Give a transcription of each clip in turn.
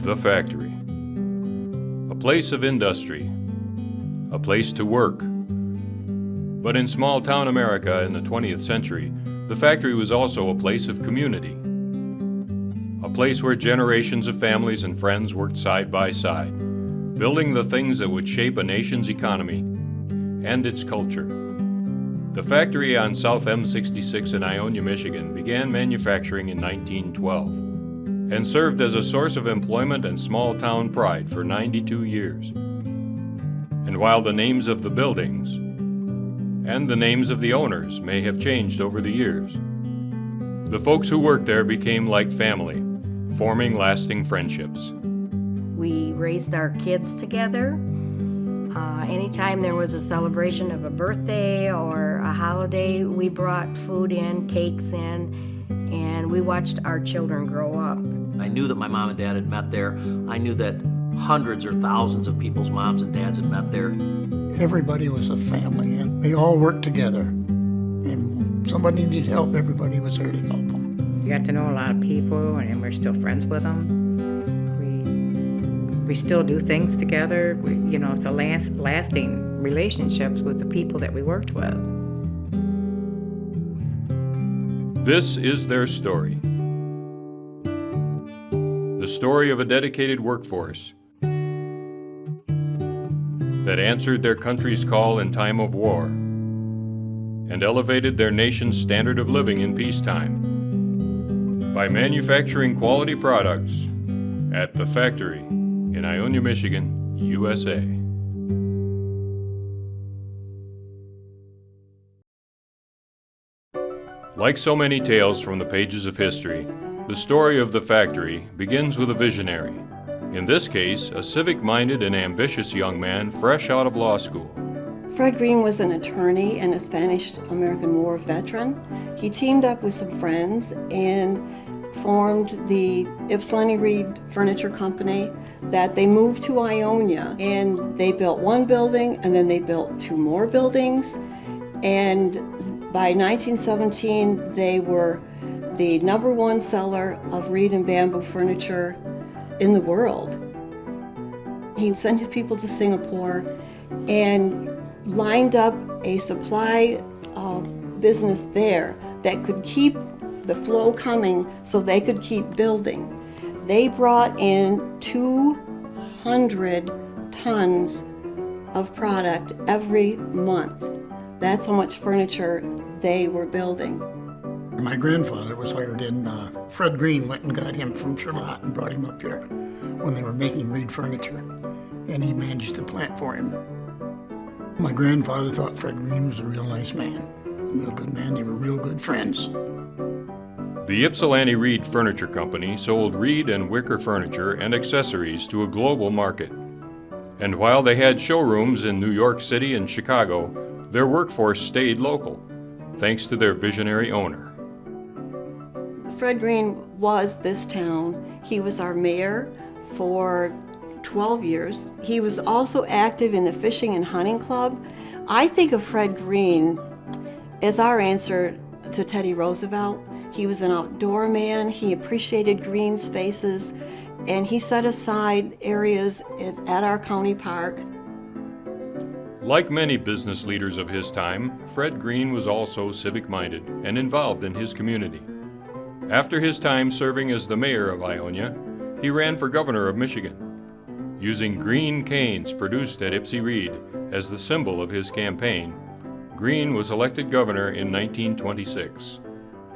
The factory. A place of industry. A place to work. But in small-town America in the 20th century, the factory was also a place of community. A place where generations of families and friends worked side by side, building the things that would shape a nation's economy and its culture. The factory on South M66 in Ionia, Michigan began manufacturing in 1912 and served as a source of employment and small-town pride for 92 years. And while the names of the buildings and the names of the owners may have changed over the years, the folks who worked there became like family, forming lasting friendships. We raised our kids together. Anytime there was a celebration of a birthday or a holiday, we brought food in, cakes in, and we watched our children grow up. I knew that my mom and dad had met there. I knew that hundreds or thousands of people's moms and dads had met there. Everybody was a family, and they all worked together. And somebody needed help, everybody was there to help them. We got to know a lot of people, and we're still friends with them. We still do things together. It's a lasting relationships with the people that we worked with. This is their story. The story of a dedicated workforce that answered their country's call in time of war and elevated their nation's standard of living in peacetime by manufacturing quality products at the factory in Ionia, Michigan, USA. Like so many tales from the pages of history, the story of the factory begins with a visionary. In this case, a civic-minded and ambitious young man fresh out of law school. Fred Green was an attorney and a Spanish-American War veteran. He teamed up with some friends and formed the Ypsilanti Reed Furniture Company that they moved to Ionia, and they built one building and then they built two more buildings, and by 1917 they were the #1 seller of reed and bamboo furniture in the world. He sent his people to Singapore and lined up a supply business there that could keep the flow coming so they could keep building. They brought in 200 tons of product every month. That's how much furniture they were building. My grandfather was hired in. Fred Green went and got him from Charlotte and brought him up here when they were making reed furniture, and he managed the plant for him. My grandfather thought Fred Green was a real nice man, a real good man. They were real good friends. The Ypsilanti Reed Furniture Company sold reed and wicker furniture and accessories to a global market. And while they had showrooms in New York City and Chicago, their workforce stayed local, thanks to their visionary owner. Fred Green was this town. He was our mayor for 12 years. He was also active in the Fishing and Hunting Club. I think of Fred Green as our answer to Teddy Roosevelt. He was an outdoor man. He appreciated green spaces, and he set aside areas at our county park. Like many business leaders of his time, Fred Green was also civic-minded and involved in his community. After his time serving as the mayor of Ionia, he ran for governor of Michigan, using green canes produced at Ypsi Reed as the symbol of his campaign. Green was elected governor in 1926.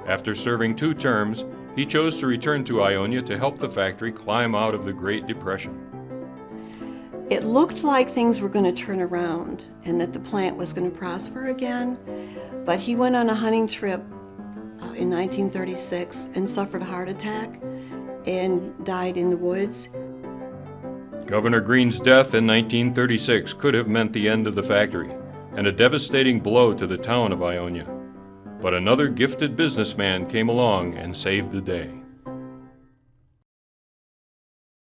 After serving 2 terms, he chose to return to Ionia to help the factory climb out of the Great Depression. It looked like things were going to turn around and that the plant was going to prosper again, but he went on a hunting trip in 1936 and suffered a heart attack and died in the woods. Governor Green's death in 1936 could have meant the end of the factory and a devastating blow to the town of Ionia. But another gifted businessman came along and saved the day.